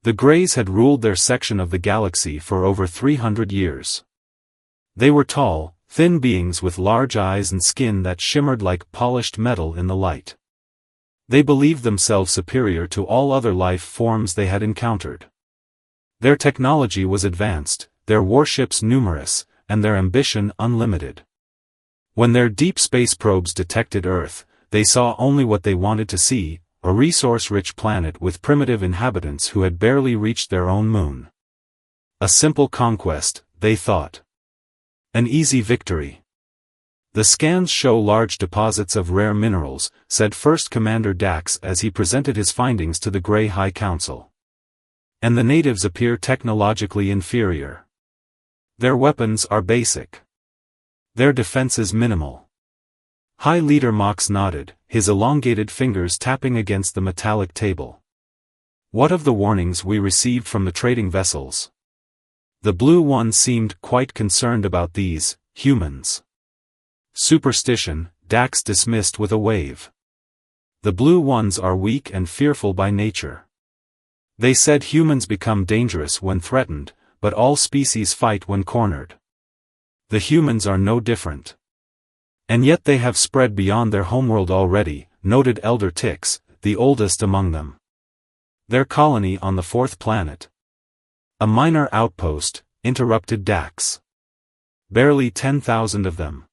The Greys had ruled their section of the galaxy for over 300 years. They were tall, thin beings with large eyes and skin that shimmered like polished metal in the light. They believed themselves superior to all other life forms they had encountered. Their technology was advanced, their warships numerous, and their ambition unlimited. When their deep space probes detected Earth, they saw only what they wanted to see, a resource-rich planet with primitive inhabitants who had barely reached their own moon. A simple conquest, they thought. An easy victory. The scans show large deposits of rare minerals, said First Commander Dax as he presented his findings to the Grey High Council. And the natives appear technologically inferior. Their weapons are basic. Their defenses minimal. High Leader Mox nodded, his elongated fingers tapping against the metallic table. What of the warnings we received from the trading vessels? The Blue One seemed quite concerned about these, humans. Superstition, Dax dismissed with a wave. The Blue Ones are weak and fearful by nature. They said humans become dangerous when threatened, but all species fight when cornered. The humans are no different. And yet they have spread beyond their homeworld already, noted Elder Tix, the oldest among them. Their colony on the fourth planet. A minor outpost, interrupted Dax. Barely 10,000 of them.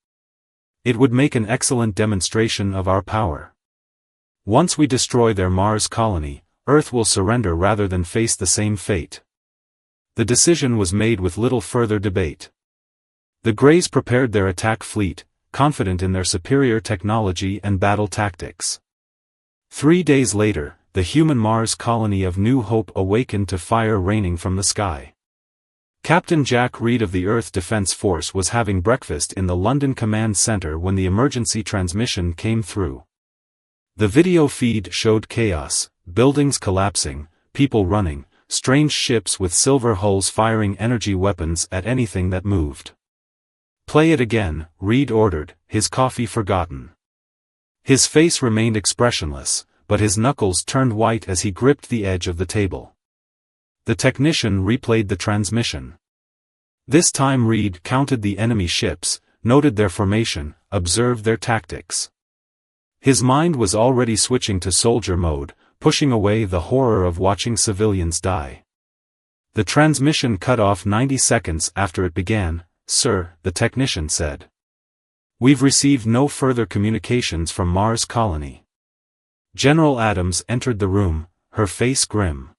It would make an excellent demonstration of our power. Once we destroy their Mars colony, Earth will surrender rather than face the same fate. The decision was made with little further debate. The Greys prepared their attack fleet, confident in their superior technology and battle tactics. 3 days later, the human Mars colony of New Hope awakened to fire raining from the sky. Captain Jack Reed of the Earth Defense Force was having breakfast in the London Command Center when the emergency transmission came through. The video feed showed chaos, buildings collapsing, people running, strange ships with silver hulls firing energy weapons at anything that moved. "Play it again," Reed ordered, his coffee forgotten. His face remained expressionless, but his knuckles turned white as he gripped the edge of the table. The technician replayed the transmission. This time Reed counted the enemy ships, noted their formation, observed their tactics. His mind was already switching to soldier mode, pushing away the horror of watching civilians die. The transmission cut off 90 seconds after it began. "Sir," the technician said. "We've received no further communications from Mars colony." General Adams entered the room, her face grim.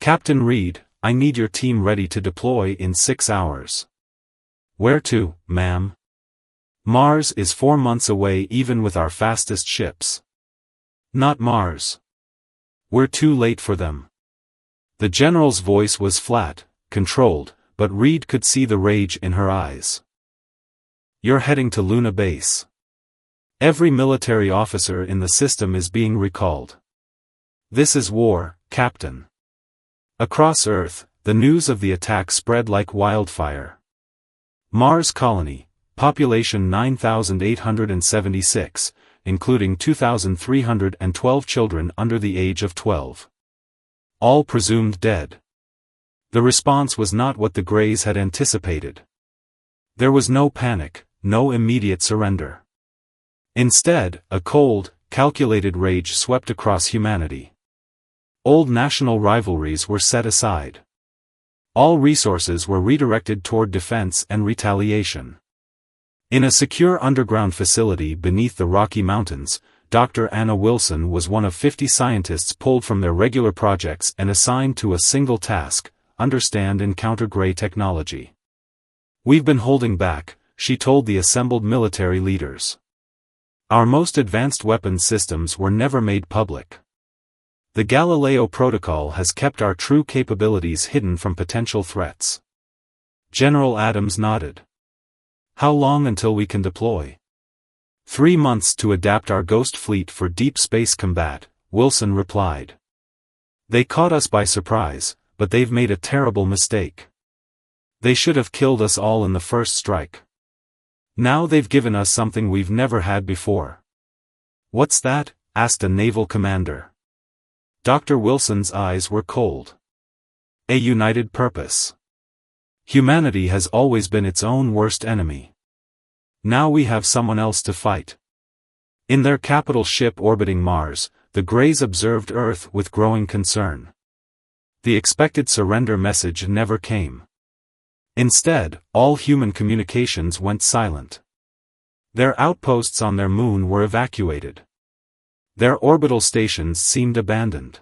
"Captain Reed, I need your team ready to deploy in 6 hours." "Where to, ma'am?" "Mars is 4 months away even with our fastest ships." "Not Mars. We're too late for them." The general's voice was flat, controlled, but Reed could see the rage in her eyes. "You're heading to Luna Base. Every military officer in the system is being recalled. This is war, Captain." Across Earth, the news of the attack spread like wildfire. Mars colony, population 9,876, including 2,312 children under the age of 12. All presumed dead. The response was not what the Greys had anticipated. There was no panic, no immediate surrender. Instead, a cold, calculated rage swept across humanity. Old national rivalries were set aside. All resources were redirected toward defense and retaliation. In a secure underground facility beneath the Rocky Mountains, Dr. Anna Wilson was one of 50 scientists pulled from their regular projects and assigned to a single task: understand and counter Grey technology. "We've been holding back," she told the assembled military leaders. "Our most advanced weapons systems were never made public. The Galileo Protocol has kept our true capabilities hidden from potential threats." General Adams nodded. "How long until we can deploy?" 3 months to adapt our Ghost fleet for deep space combat," Wilson replied. "They caught us by surprise, but they've made a terrible mistake. They should have killed us all in the first strike. Now they've given us something we've never had before." "What's that?" asked a naval commander. Dr. Wilson's eyes were cold. A united purpose. Humanity has always been its own worst enemy. Now we have someone else to fight. In their capital ship orbiting Mars, the Greys observed Earth with growing concern. The expected surrender message never came. Instead, all human communications went silent. Their outposts on their moon were evacuated. Their orbital stations seemed abandoned.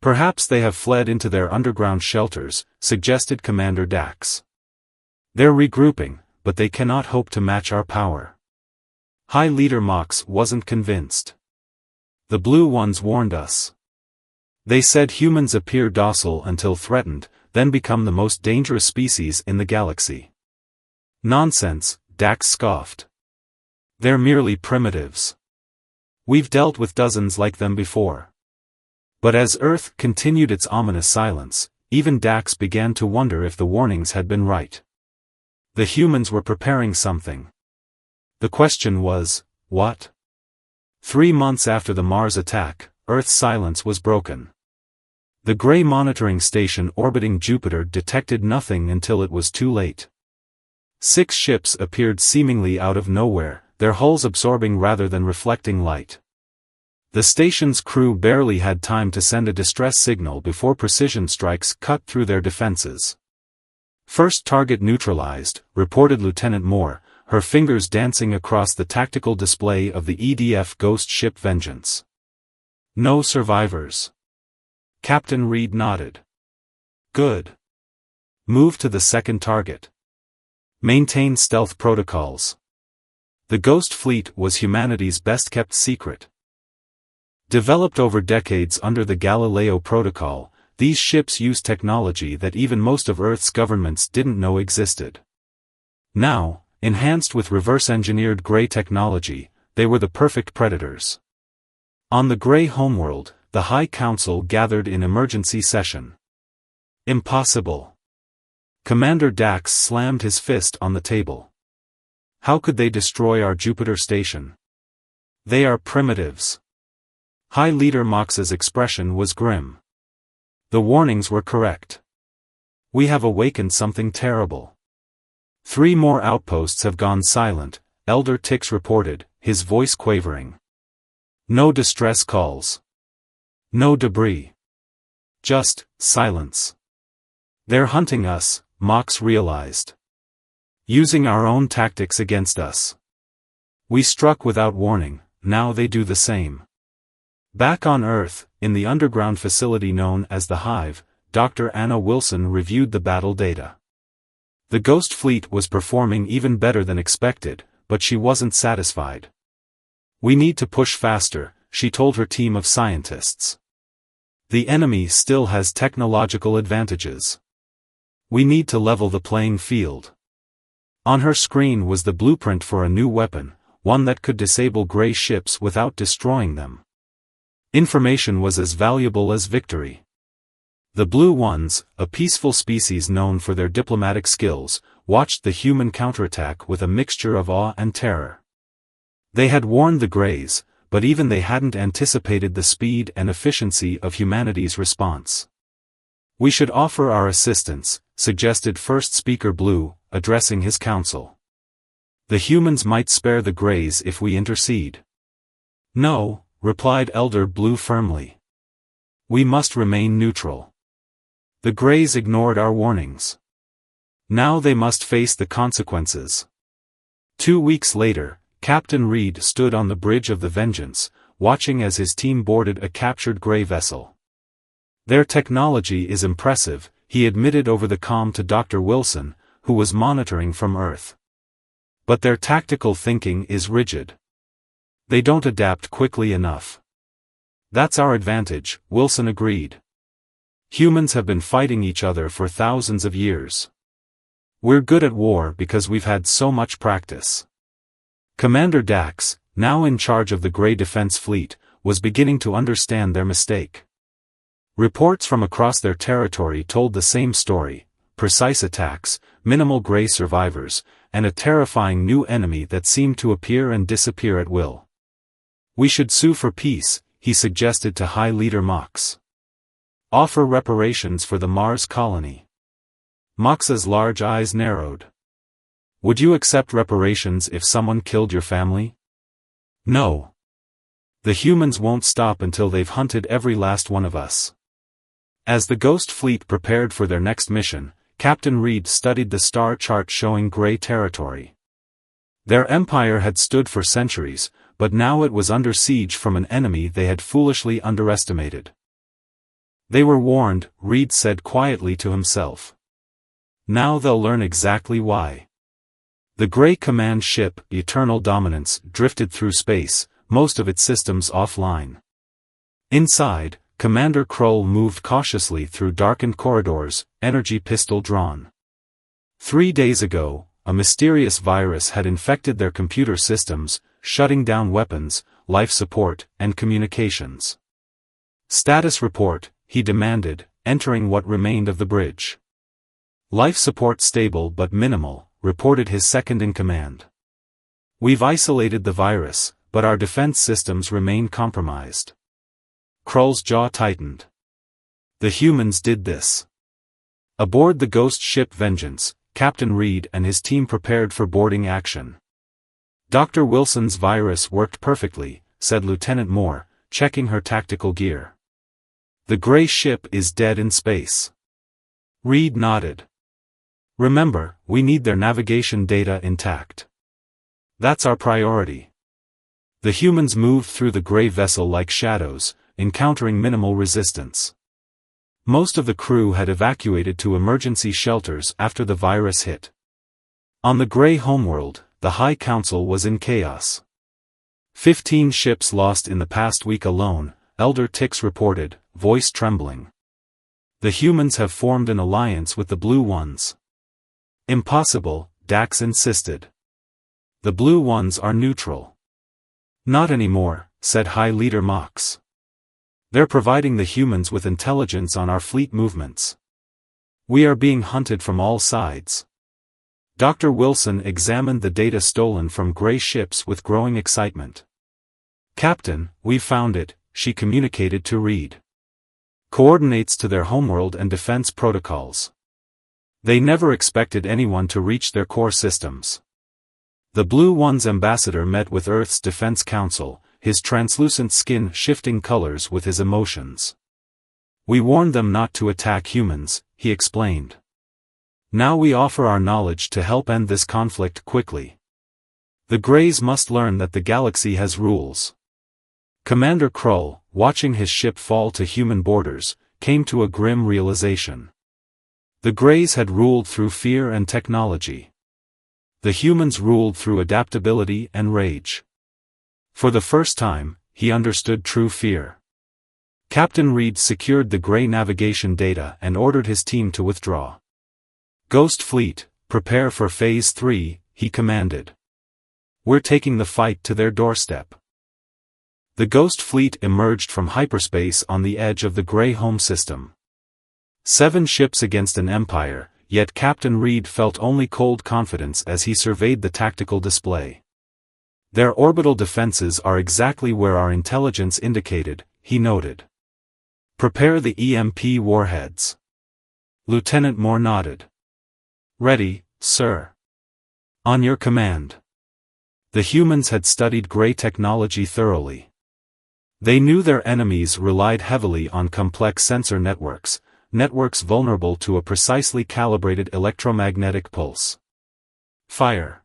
Perhaps they have fled into their underground shelters, suggested Commander Dax. They're regrouping, but they cannot hope to match our power. High Leader Mox wasn't convinced. The Blue Ones warned us. They said humans appear docile until threatened, then become the most dangerous species in the galaxy. Nonsense, Dax scoffed. They're merely primitives. We've dealt with dozens like them before. But as Earth continued its ominous silence, even Dax began to wonder if the warnings had been right. The humans were preparing something. The question was, what? 3 months after the Mars attack, Earth's silence was broken. The Grey monitoring station orbiting Jupiter detected nothing until it was too late. 6 ships appeared seemingly out of nowhere, their hulls absorbing rather than reflecting light. The station's crew barely had time to send a distress signal before precision strikes cut through their defenses. First target neutralized, reported Lieutenant Moore, her fingers dancing across the tactical display of the EDF ghost ship Vengeance. No survivors. Captain Reed nodded. Good. Move to the second target. Maintain stealth protocols. The Ghost Fleet was humanity's best-kept secret. Developed over decades under the Galileo Protocol, these ships used technology that even most of Earth's governments didn't know existed. Now, enhanced with reverse-engineered Grey technology, they were the perfect predators. On the Grey homeworld, the High Council gathered in emergency session. Impossible. Commander Dax slammed his fist on the table. How could they destroy our Jupiter station? They are primitives. High Leader Mox's expression was grim. The warnings were correct. We have awakened something terrible. 3 more outposts have gone silent, Elder Tix reported, his voice quavering. No distress calls. No debris. Just silence. They're hunting us, Mox realized. Using our own tactics against us. We struck without warning, now they do the same. Back on Earth, in the underground facility known as the Hive, Dr. Anna Wilson reviewed the battle data. The Ghost Fleet was performing even better than expected, but she wasn't satisfied. We need to push faster, she told her team of scientists. The enemy still has technological advantages. We need to level the playing field. On her screen was the blueprint for a new weapon, one that could disable Grey ships without destroying them. Information was as valuable as victory. The Blue Ones, a peaceful species known for their diplomatic skills, watched the human counterattack with a mixture of awe and terror. They had warned the Greys, but even they hadn't anticipated the speed and efficiency of humanity's response. We should offer our assistance, suggested First Speaker Blue, addressing his council. The humans might spare the Greys if we intercede. No, replied Elder Blue firmly. We must remain neutral. The Greys ignored our warnings. Now they must face the consequences. 2 weeks later, Captain Reed stood on the bridge of the Vengeance, watching as his team boarded a captured Grey vessel. Their technology is impressive, he admitted over the comm to Dr. Wilson, who was monitoring from Earth. But their tactical thinking is rigid. They don't adapt quickly enough. That's our advantage, Wilson agreed. Humans have been fighting each other for thousands of years. We're good at war because we've had so much practice. Commander Dax, now in charge of the Grey Defense Fleet, was beginning to understand their mistake. Reports from across their territory told the same story: precise attacks, minimal Grey survivors, and a terrifying new enemy that seemed to appear and disappear at will. We should sue for peace, he suggested to High Leader Mox. Offer reparations for the Mars colony. Mox's large eyes narrowed. Would you accept reparations if someone killed your family? No. The humans won't stop until they've hunted every last one of us. As the Ghost Fleet prepared for their next mission, Captain Reed studied the star chart showing gray territory. Their empire had stood for centuries, but now it was under siege from an enemy they had foolishly underestimated. They were warned, Reed said quietly to himself. Now they'll learn exactly why. The Grey Command ship, Eternal Dominance, drifted through space, most of its systems offline. Inside, Commander Krull moved cautiously through darkened corridors, energy pistol drawn. 3 days ago, a mysterious virus had infected their computer systems, shutting down weapons, life support, and communications. Status report, he demanded, entering what remained of the bridge. Life support stable but minimal, reported his second-in-command. We've isolated the virus, but our defense systems remain compromised. Krull's jaw tightened. The humans did this. Aboard the ghost ship Vengeance, Captain Reed and his team prepared for boarding action. Dr. Wilson's virus worked perfectly, said Lieutenant Moore, checking her tactical gear. The gray ship is dead in space. Reed nodded. Remember, we need their navigation data intact. That's our priority. The humans moved through the gray vessel like shadows, encountering minimal resistance. Most of the crew had evacuated to emergency shelters after the virus hit. On the gray homeworld, the High Council was in chaos. 15 ships lost in the past week alone, Elder Tix reported, voice trembling. The humans have formed an alliance with the Blue Ones. Impossible, Dax insisted. The Blue Ones are neutral. Not anymore, said High Leader Mox. They're providing the humans with intelligence on our fleet movements. We are being hunted from all sides. Dr. Wilson examined the data stolen from gray ships with growing excitement. Captain, we've found it, she communicated to Reed. Coordinates to their homeworld and defense protocols. They never expected anyone to reach their core systems. The Blue One's ambassador met with Earth's Defense Council, his translucent skin shifting colors with his emotions. We warned them not to attack humans, he explained. Now we offer our knowledge to help end this conflict quickly. The Greys must learn that the galaxy has rules. Commander Krull, watching his ship fall to human borders, came to a grim realization. The Greys had ruled through fear and technology. The humans ruled through adaptability and rage. For the first time, he understood true fear. Captain Reed secured the Grey navigation data and ordered his team to withdraw. Ghost Fleet, prepare for Phase 3, he commanded. We're taking the fight to their doorstep. The Ghost Fleet emerged from hyperspace on the edge of the Grey home system. 7 ships against an empire, yet Captain Reed felt only cold confidence as he surveyed the tactical display. Their orbital defenses are exactly where our intelligence indicated, he noted. Prepare the EMP warheads. Lieutenant Moore nodded. Ready, sir. On your command. The humans had studied Grey technology thoroughly. They knew their enemies relied heavily on complex sensor networks vulnerable to a precisely calibrated electromagnetic pulse. Fire.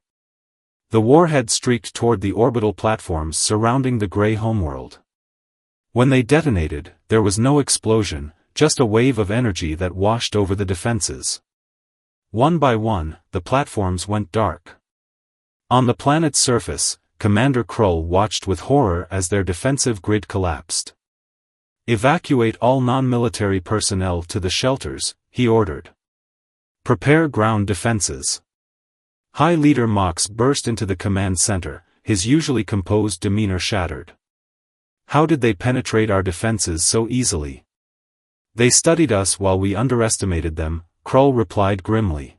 The warhead streaked toward the orbital platforms surrounding the Grey homeworld. When they detonated, there was no explosion, just a wave of energy that washed over the defenses. One by one, the platforms went dark. On the planet's surface, Commander Krull watched with horror as their defensive grid collapsed. Evacuate all non-military personnel to the shelters, he ordered. Prepare ground defenses. High Leader Mox burst into the command center, his usually composed demeanor shattered. How did they penetrate our defenses so easily? They studied us while we underestimated them, Krull replied grimly.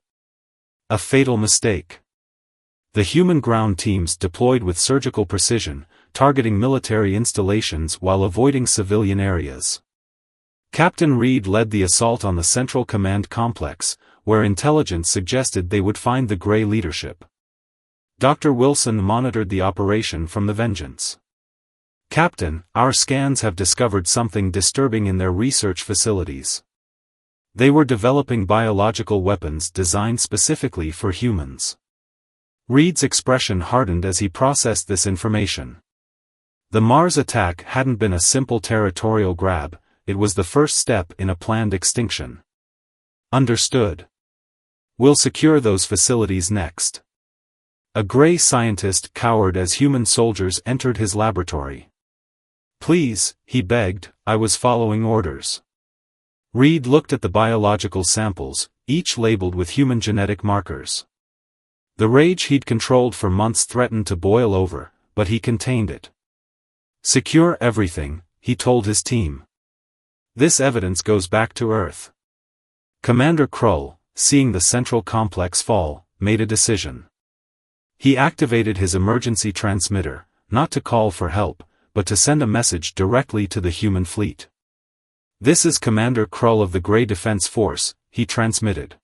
A fatal mistake. The human ground teams deployed with surgical precision, targeting military installations while avoiding civilian areas. Captain Reed led the assault on the Central Command Complex, where intelligence suggested they would find the Grey leadership. Dr. Wilson monitored the operation from the Vengeance. "Captain, our scans have discovered something disturbing in their research facilities. They were developing biological weapons designed specifically for humans." Reed's expression hardened as he processed this information. The Mars attack hadn't been a simple territorial grab, it was the first step in a planned extinction. "Understood. We'll secure those facilities next." A Grey scientist cowered as human soldiers entered his laboratory. "Please," he begged, "I was following orders." Reed looked at the biological samples, each labeled with human genetic markers. The rage he'd controlled for months threatened to boil over, but he contained it. "Secure everything," he told his team. "This evidence goes back to Earth." Commander Krull, seeing the central complex fall, made a decision. He activated his emergency transmitter, not to call for help, but to send a message directly to the human fleet. "This is Commander Krull of the Grey Defense Force," he transmitted.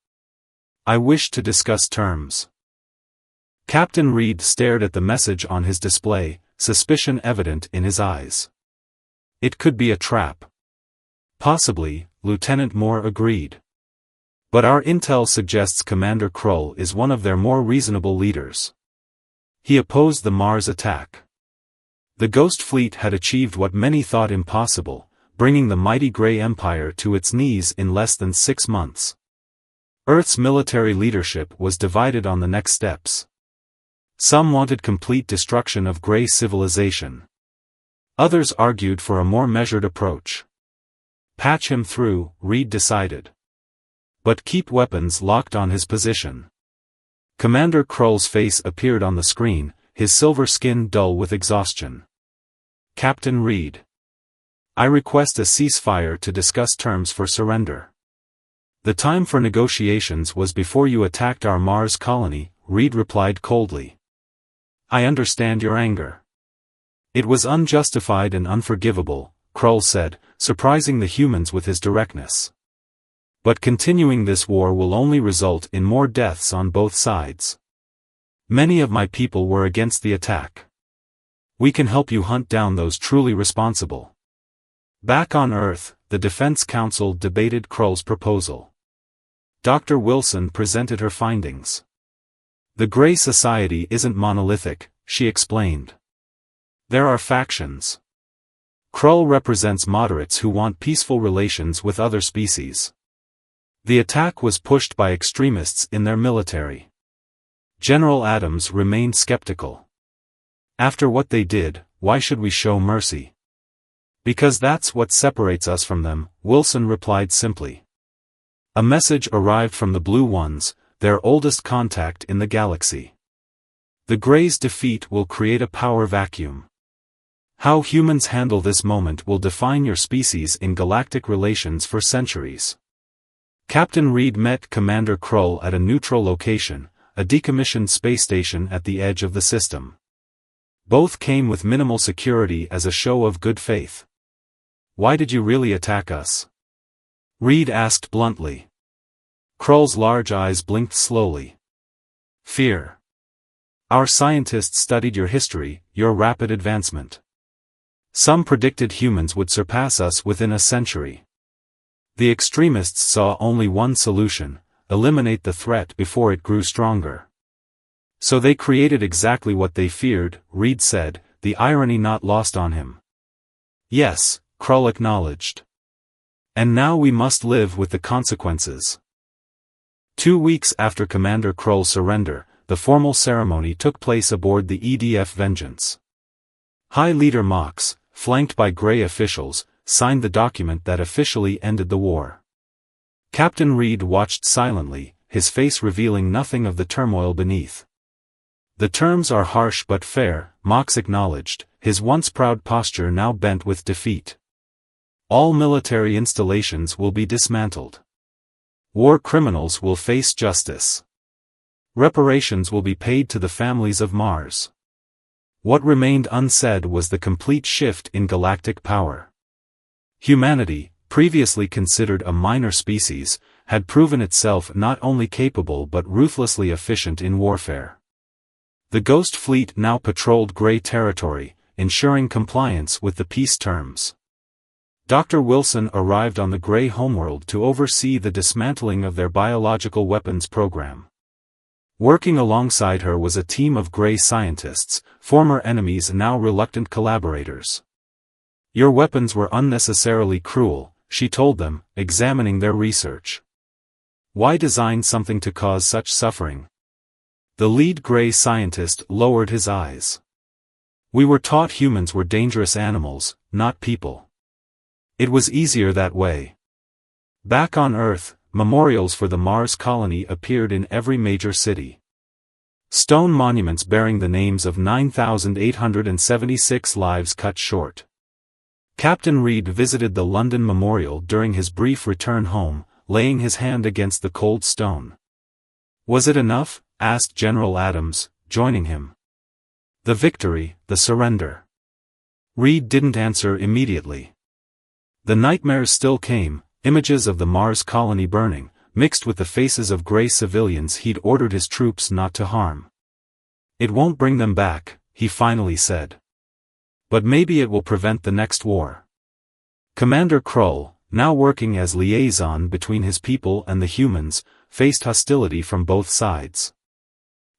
"I wish to discuss terms." Captain Reed stared at the message on his display, suspicion evident in his eyes. "It could be a trap." "Possibly," Lieutenant Moore agreed. "But our intel suggests Commander Krull is one of their more reasonable leaders. He opposed the Mars attack. The Ghost Fleet had achieved what many thought impossible, bringing the mighty Grey Empire to its knees in less than 6 months. Earth's military leadership was divided on the next steps. Some wanted complete destruction of Grey civilization. Others argued for a more measured approach. Patch him through, Reed decided. But keep weapons locked on his position. Commander Krull's face appeared on the screen, his silver skin dull with exhaustion. "Captain Reed. I request a ceasefire to discuss terms for surrender." "The time for negotiations was before you attacked our Mars colony," Reed replied coldly. "I understand your anger. It was unjustified and unforgivable," Krull said, surprising the humans with his directness. "But continuing this war will only result in more deaths on both sides. Many of my people were against the attack. We can help you hunt down those truly responsible." Back on Earth, the Defense Council debated Krull's proposal. Dr. Wilson presented her findings. "The Grey Society isn't monolithic," she explained. "There are factions. Krull represents moderates who want peaceful relations with other species. The attack was pushed by extremists in their military. General Adams remained skeptical. After what they did, why should we show mercy? Because that's what separates us from them, Wilson replied simply. A message arrived from the Blue Ones, their oldest contact in the galaxy. The Greys' defeat will create a power vacuum. How humans handle this moment will define your species in galactic relations for centuries. Captain Reed met Commander Krull at a neutral location, a decommissioned space station at the edge of the system. Both came with minimal security as a show of good faith. "Why did you really attack us?" Reed asked bluntly. Krull's large eyes blinked slowly. "Fear. Our scientists studied your history, your rapid advancement. Some predicted humans would surpass us within a century. The extremists saw only one solution: eliminate the threat before it grew stronger. So they created exactly what they feared," Reed said, the irony not lost on him. "Yes," Krull acknowledged. "And now we must live with the consequences." 2 weeks after Commander Krull's surrender, the formal ceremony took place aboard the EDF Vengeance. High Leader Mox, flanked by Grey officials, signed the document that officially ended the war. Captain Reed watched silently, his face revealing nothing of the turmoil beneath. "The terms are harsh but fair," Mox acknowledged, his once proud posture now bent with defeat. "All military installations will be dismantled. War criminals will face justice. Reparations will be paid to the families of Mars." What remained unsaid was the complete shift in galactic power. Humanity, previously considered a minor species, had proven itself not only capable but ruthlessly efficient in warfare. The Ghost Fleet now patrolled Grey territory, ensuring compliance with the peace terms. Dr. Wilson arrived on the Grey homeworld to oversee the dismantling of their biological weapons program. Working alongside her was a team of Grey scientists, former enemies and now reluctant collaborators. "Your weapons were unnecessarily cruel," she told them, examining their research. "Why design something to cause such suffering?" The lead Grey scientist lowered his eyes. "We were taught humans were dangerous animals, not people. It was easier that way." Back on Earth, memorials for the Mars colony appeared in every major city. Stone monuments bearing the names of 9,876 lives cut short. Captain Reed visited the London Memorial during his brief return home, laying his hand against the cold stone. "Was it enough?" asked General Adams, joining him. "The victory, the surrender." Reed didn't answer immediately. The nightmares still came, images of the Mars colony burning, mixed with the faces of Grey civilians he'd ordered his troops not to harm. "It won't bring them back," he finally said. "But maybe it will prevent the next war." Commander Krull, now working as liaison between his people and the humans, faced hostility from both sides.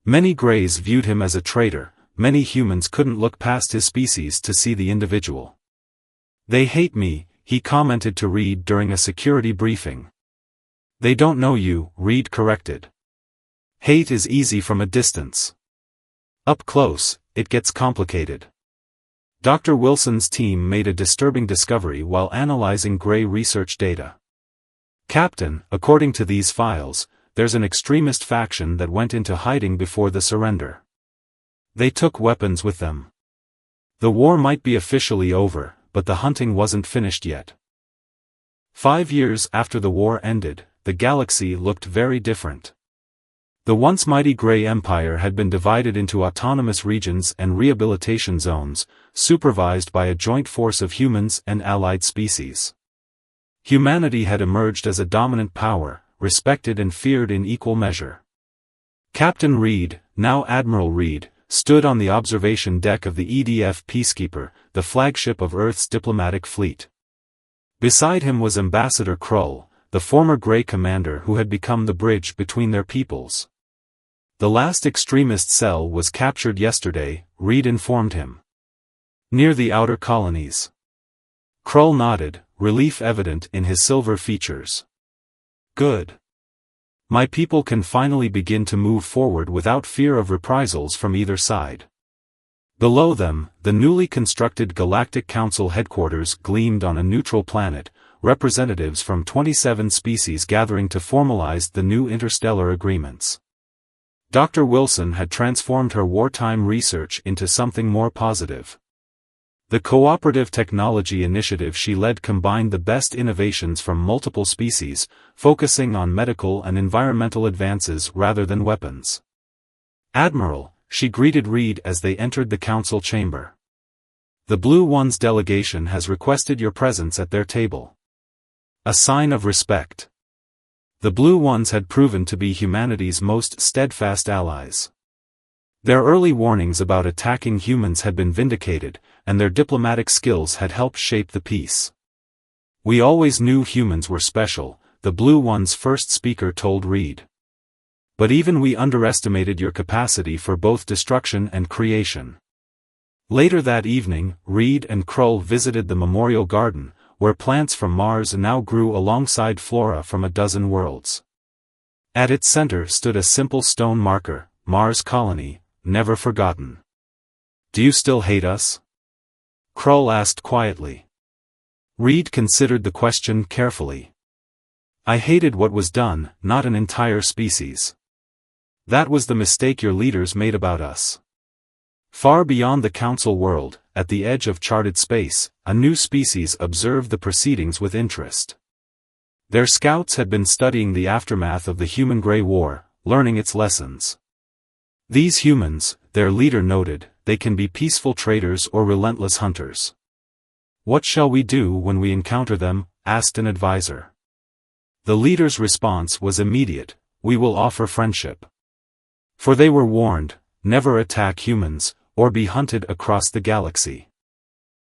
Many Greys viewed him as a traitor, many humans couldn't look past his species to see the individual. "They hate me," he commented to Reed during a security briefing. "They don't know you," Reed corrected. "Hate is easy from a distance. Up close, it gets complicated." Dr. Wilson's team made a disturbing discovery while analyzing Grey research data. "Captain, according to these files, there's an extremist faction that went into hiding before the surrender. They took weapons with them. The war might be officially over, but the hunting wasn't finished yet." 5 years after the war ended, the galaxy looked very different. The once mighty Grey Empire had been divided into autonomous regions and rehabilitation zones, supervised by a joint force of humans and allied species. Humanity had emerged as a dominant power, respected and feared in equal measure. Captain Reed, now Admiral Reed, stood on the observation deck of the EDF Peacekeeper, the flagship of Earth's diplomatic fleet. Beside him was Ambassador Krull, the former Grey commander who had become the bridge between their peoples. "The last extremist cell was captured yesterday," Reed informed him. "Near the outer colonies." Krull nodded, relief evident in his silver features. "Good. My people can finally begin to move forward without fear of reprisals from either side." Below them, the newly constructed Galactic Council headquarters gleamed on a neutral planet, representatives from 27 species gathering to formalize the new interstellar agreements. Dr. Wilson had transformed her wartime research into something more positive. The Cooperative Technology Initiative she led combined the best innovations from multiple species, focusing on medical and environmental advances rather than weapons. "Admiral," she greeted Reed as they entered the council chamber. "The Blue One's delegation has requested your presence at their table." A sign of respect. The Blue Ones had proven to be humanity's most steadfast allies. Their early warnings about attacking humans had been vindicated, and their diplomatic skills had helped shape the peace. "We always knew humans were special," the Blue One's first speaker told Reed. "But even we underestimated your capacity for both destruction and creation." Later that evening, Reed and Krull visited the Memorial Garden, where plants from Mars now grew alongside flora from a dozen worlds. At its center stood a simple stone marker, "Mars Colony, Never Forgotten." "Do you still hate us?" Krull asked quietly. Reed considered the question carefully. "I hated what was done, not an entire species. That was the mistake your leaders made about us." Far beyond the Council world, at the edge of charted space, a new species observed the proceedings with interest. Their scouts had been studying the aftermath of the Human Grey War, learning its lessons. "These humans," their leader noted, "they can be peaceful traders or relentless hunters. What shall we do when we encounter them?" asked an advisor. The leader's response was immediate: we will offer friendship. For they were warned, never attack humans, or be hunted across the galaxy.